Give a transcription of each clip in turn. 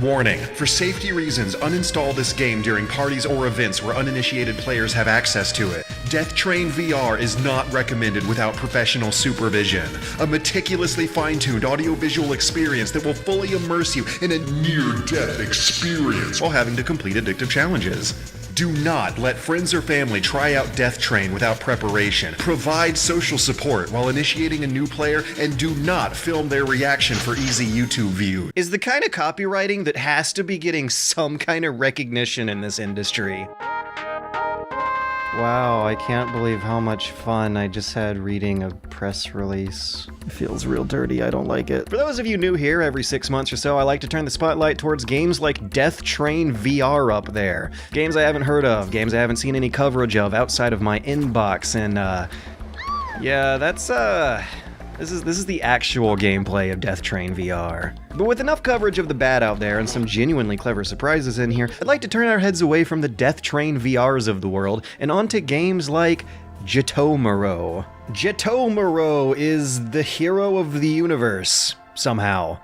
Warning: for safety reasons, uninstall this game during parties or events where uninitiated players have access to it. Death Train VR is not recommended without professional supervision. A meticulously fine-tuned audiovisual experience that will fully immerse you in a near-death experience while having to complete addictive challenges. Do not let friends or family try out Death Train without preparation. Provide social support while initiating a new player, and do not film their reaction for easy YouTube views. Is the kind of copywriting that has to be getting some kind of recognition in this industry. Wow, I can't believe how much fun I just had reading a press release. It feels real dirty, I don't like it. For those of you new here, every 6 months or so, I like to turn the spotlight towards games like Death Train VR up there. Games I haven't heard of, games I haven't seen any coverage of outside of my inbox, and yeah, that's This is the actual gameplay of Death Train VR. But with enough coverage of the bad out there and some genuinely clever surprises in here, I'd like to turn our heads away from the Death Train VRs of the world and onto games like Jitomaro. Jitomaro is the hero of the universe, somehow.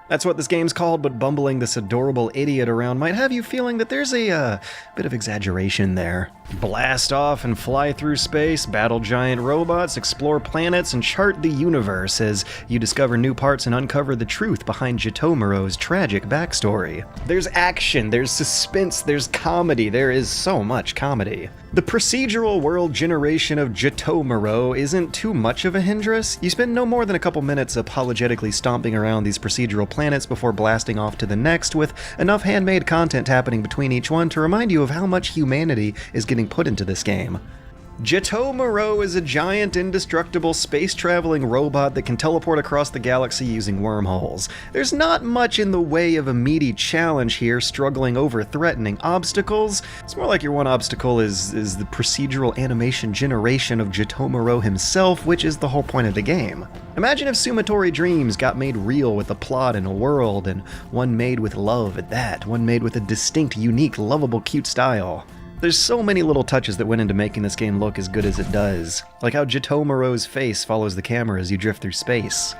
That's what this game's called, but bumbling this adorable idiot around might have you feeling that there's a bit of exaggeration there. Blast off and fly through space, battle giant robots, explore planets, and chart the universe as you discover new parts and uncover the truth behind Jitomaro's tragic backstory. There's action, there's suspense, there's comedy, there is so much comedy. The procedural world generation of Jitomaro isn't too much of a hindrance. You spend no more than a couple minutes apologetically stomping around these procedural planets before blasting off to the next, with enough handmade content happening between each one to remind you of how much humanity is getting put into this game. Jitomaro is a giant, indestructible, space-traveling robot that can teleport across the galaxy using wormholes. There's not much in the way of a meaty challenge here, struggling over threatening obstacles. It's more like your one obstacle is the procedural animation generation of Jitomaro himself, which is the whole point of the game. Imagine if Sumatori Dreams got made real with a plot and a world, and one made with love at that, one made with a distinct, unique, lovable, cute style. There's so many little touches that went into making this game look as good as it does, like how Jitomaro's face follows the camera as you drift through space.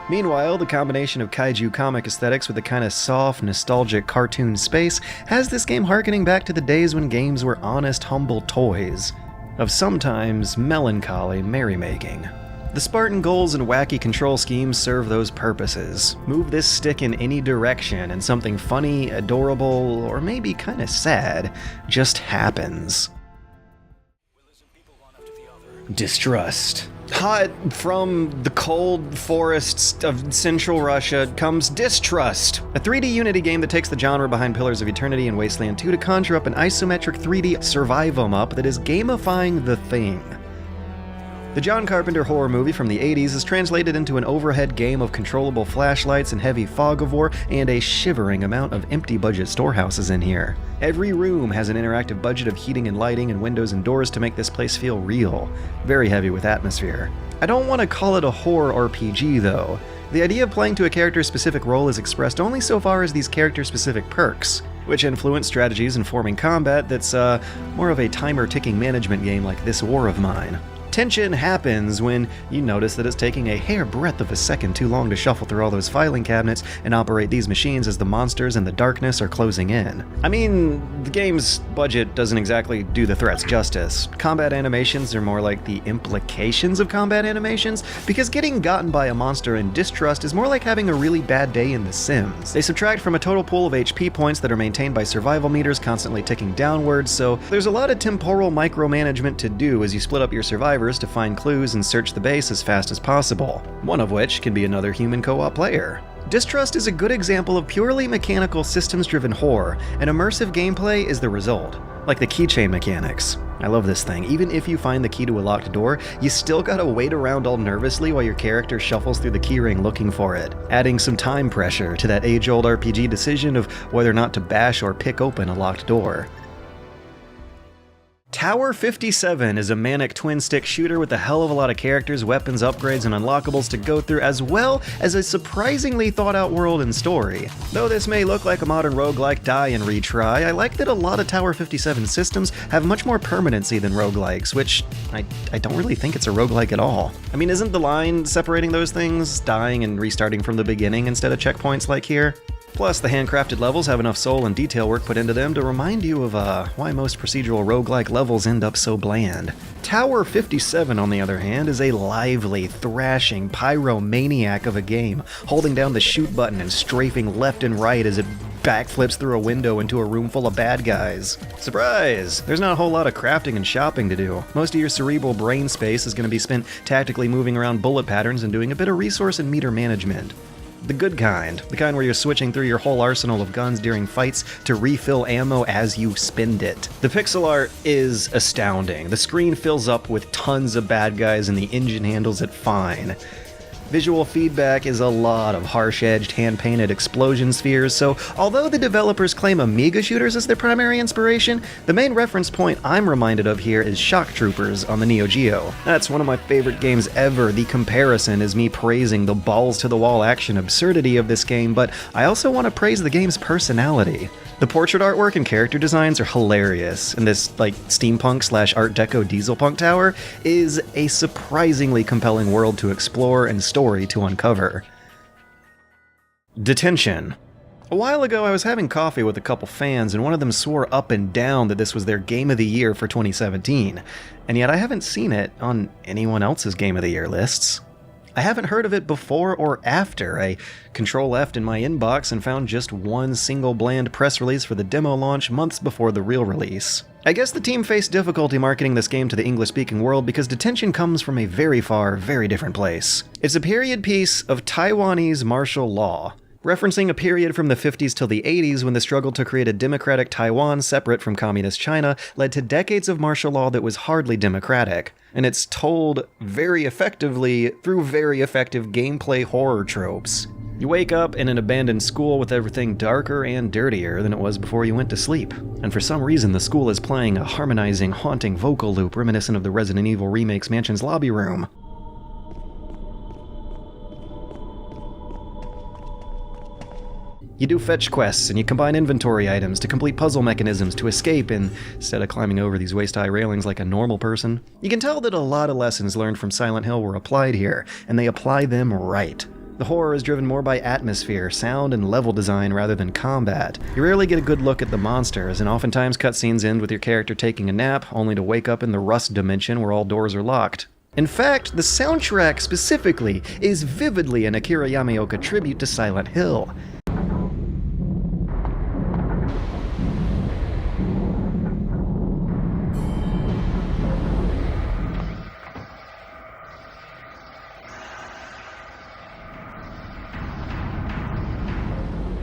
Meanwhile, the combination of kaiju comic aesthetics with a kind of soft, nostalgic cartoon space has this game harkening back to the days when games were honest, humble toys of sometimes melancholy merrymaking. The Spartan goals and wacky control schemes serve those purposes. Move this stick in any direction and something funny, adorable, or maybe kinda sad just happens. Distrust. Hot from the cold forests of central Russia comes Distrust, a 3D Unity game that takes the genre behind Pillars of Eternity and Wasteland 2 to conjure up an isometric 3D survival-em-up that is gamifying the thing. The John Carpenter horror movie from the 80s is translated into an overhead game of controllable flashlights and heavy fog of war, and a shivering amount of empty budget storehouses in here. Every room has an interactive budget of heating and lighting and windows and doors to make this place feel real. Very heavy with atmosphere. I don't want to call it a horror RPG though. The idea of playing to a character-specific role is expressed only so far as these character-specific perks, which influence strategies in forming combat that's more of a timer-ticking management game like This War of Mine. Tension happens when you notice that it's taking a hair-breadth of a second too long to shuffle through all those filing cabinets and operate these machines as the monsters and the darkness are closing in. I mean, the game's budget doesn't exactly do the threats justice. Combat animations are more like the implications of combat animations, because getting gotten by a monster in Distrust is more like having a really bad day in The Sims. They subtract from a total pool of HP points that are maintained by survival meters constantly ticking downwards, so there's a lot of temporal micromanagement to do as you split up your survivors to find clues and search the base as fast as possible, one of which can be another human co-op player. Distrust is a good example of purely mechanical systems-driven horror, and immersive gameplay is the result, like the keychain mechanics. I love this thing. Even if you find the key to a locked door, you still gotta wait around all nervously while your character shuffles through the keyring looking for it, adding some time pressure to that age-old RPG decision of whether or not to bash or pick open a locked door. Tower 57 is a manic twin-stick shooter with a hell of a lot of characters, weapons, upgrades, and unlockables to go through, as well as a surprisingly thought-out world and story. Though this may look like a modern roguelike die and retry, I like that a lot of Tower 57 systems have much more permanency than roguelikes, which I don't really think it's a roguelike at all. I mean, isn't the line separating those things dying and restarting from the beginning instead of checkpoints like here? Plus, the handcrafted levels have enough soul and detail work put into them to remind you of why most procedural roguelike levels end up so bland. Tower 57, on the other hand, is a lively, thrashing pyromaniac of a game, holding down the shoot button and strafing left and right as it backflips through a window into a room full of bad guys. Surprise! There's not a whole lot of crafting and shopping to do. Most of your cerebral brain space is going to be spent tactically moving around bullet patterns and doing a bit of resource and meter management. The good kind. The kind where you're switching through your whole arsenal of guns during fights to refill ammo as you spend it. The pixel art is astounding. The screen fills up with tons of bad guys and the engine handles it fine. Visual feedback is a lot of harsh-edged, hand-painted explosion spheres, so although the developers claim Amiga shooters as their primary inspiration, the main reference point I'm reminded of here is Shock Troopers on the Neo Geo. That's one of my favorite games ever. The comparison is me praising the balls-to-the-wall action absurdity of this game, but I also want to praise the game's personality. The portrait artwork and character designs are hilarious, and this, steampunk/Art Deco dieselpunk tower is a surprisingly compelling world to explore and story to uncover. Detention. A while ago, I was having coffee with a couple fans, and one of them swore up and down that this was their Game of the Year for 2017, and yet I haven't seen it on anyone else's Game of the Year lists. I haven't heard of it before or after. I Control-F in my inbox and found just one single bland press release for the demo launch months before the real release. I guess the team faced difficulty marketing this game to the English-speaking world because Detention comes from a very far, very different place. It's a period piece of Taiwanese martial law, referencing a period from the 50s till the 80s when the struggle to create a democratic Taiwan separate from communist China led to decades of martial law that was hardly democratic. And it's told very effectively through very effective gameplay horror tropes. You wake up in an abandoned school with everything darker and dirtier than it was before you went to sleep. And for some reason, the school is playing a harmonizing, haunting vocal loop reminiscent of the Resident Evil Remake's mansion's lobby room. You do fetch quests, and you combine inventory items to complete puzzle mechanisms to escape instead of climbing over these waist-high railings like a normal person. You can tell that a lot of lessons learned from Silent Hill were applied here, and they apply them right. The horror is driven more by atmosphere, sound, and level design rather than combat. You rarely get a good look at the monsters, and oftentimes cutscenes end with your character taking a nap, only to wake up in the rust dimension where all doors are locked. In fact, the soundtrack specifically is vividly an Akira Yamaoka tribute to Silent Hill.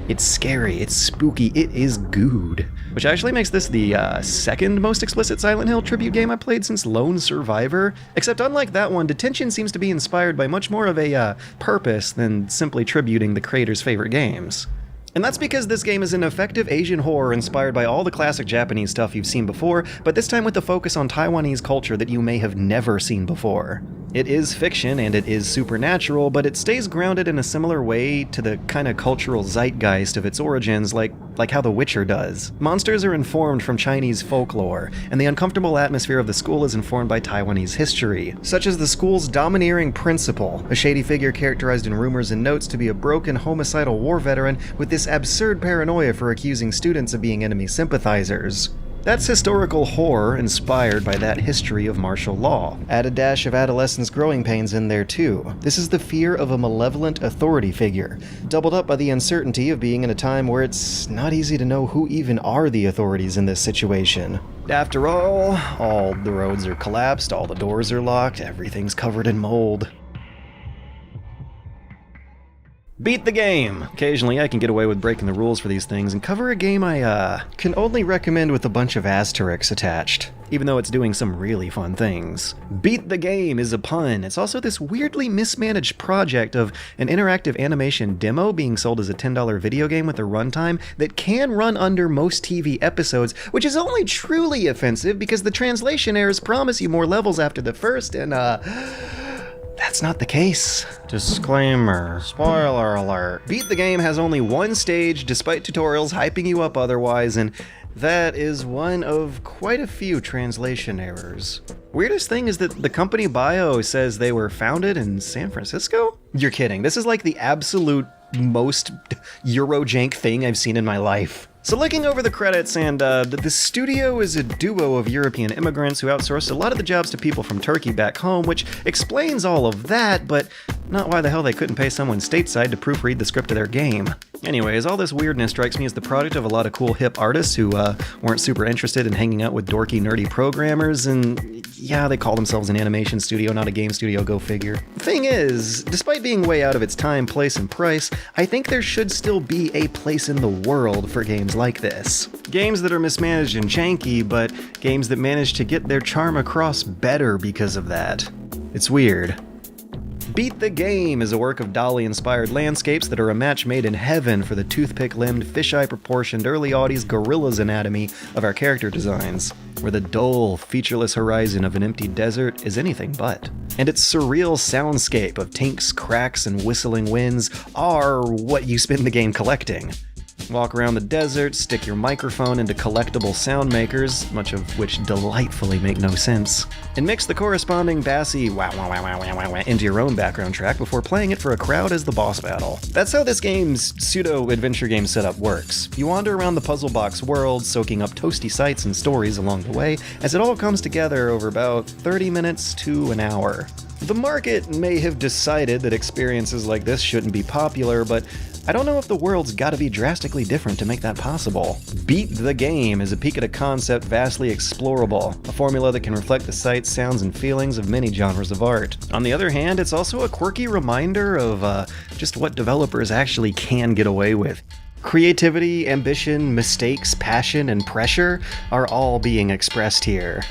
It's scary, it's spooky, it is good. Which actually makes this the second most explicit Silent Hill tribute game I've played since Lone Survivor. Except unlike that one, Detention seems to be inspired by much more of a purpose than simply tributing the creator's favorite games. And that's because this game is an effective Asian horror inspired by all the classic Japanese stuff you've seen before, but this time with the focus on Taiwanese culture that you may have never seen before. It is fiction and it is supernatural, but it stays grounded in a similar way to the kind of cultural zeitgeist of its origins, like how The Witcher does. Monsters are informed from Chinese folklore, and the uncomfortable atmosphere of the school is informed by Taiwanese history, such as the school's domineering principal, a shady figure characterized in rumors and notes to be a broken, homicidal war veteran with this absurd paranoia for accusing students of being enemy sympathizers. That's historical horror inspired by that history of martial law. Add a dash of adolescence growing pains in there too. This is the fear of a malevolent authority figure, doubled up by the uncertainty of being in a time where it's not easy to know who even are the authorities in this situation. After all the roads are collapsed, all the doors are locked, everything's covered in mold. Beat the game! Occasionally I can get away with breaking the rules for these things and cover a game I can only recommend with a bunch of asterisks attached, even though it's doing some really fun things. Beat the game is a pun. It's also this weirdly mismanaged project of an interactive animation demo being sold as a $10 video game with a runtime that can run under most TV episodes, which is only truly offensive because the translation errors promise you more levels after the first, and that's not the case. Disclaimer. Spoiler alert. Beat the Game has only one stage, despite tutorials hyping you up otherwise, and that is one of quite a few translation errors. Weirdest thing is that the company bio says they were founded in San Francisco? You're kidding. This is like the absolute most Eurojank thing I've seen in my life. So looking over the credits, and the studio is a duo of European immigrants who outsourced a lot of the jobs to people from Turkey back home, which explains all of that, but not why the hell they couldn't pay someone stateside to proofread the script of their game. Anyways, all this weirdness strikes me as the product of a lot of cool hip artists who weren't super interested in hanging out with dorky, nerdy programmers, and yeah, they call themselves an animation studio, not a game studio, go figure. The thing is, despite being way out of its time, place, and price, I think there should still be a place in the world for games like this. Games that are mismanaged and janky, but games that manage to get their charm across better because of that. It's weird. Beat the Game is a work of Dali-inspired landscapes that are a match made in heaven for the toothpick-limbed, fisheye-proportioned, early aughties gorilla's anatomy of our character designs, where the dull, featureless horizon of an empty desert is anything but. And its surreal soundscape of tinks, cracks, and whistling winds are what you spend the game collecting. Walk around the desert, stick your microphone into collectible sound makers, much of which delightfully make no sense, and mix the corresponding bassy wah wah wah wah wah wah wah into your own background track before playing it for a crowd as the boss battle. That's how this game's pseudo-adventure game setup works. You wander around the puzzle box world, soaking up toasty sights and stories along the way, as it all comes together over about 30 minutes to an hour. The market may have decided that experiences like this shouldn't be popular, but I don't know if the world's gotta be drastically different to make that possible. Beat the Game is a peek at a concept vastly explorable, a formula that can reflect the sights, sounds, and feelings of many genres of art. On the other hand, it's also a quirky reminder of just what developers actually can get away with. Creativity, ambition, mistakes, passion, and pressure are all being expressed here.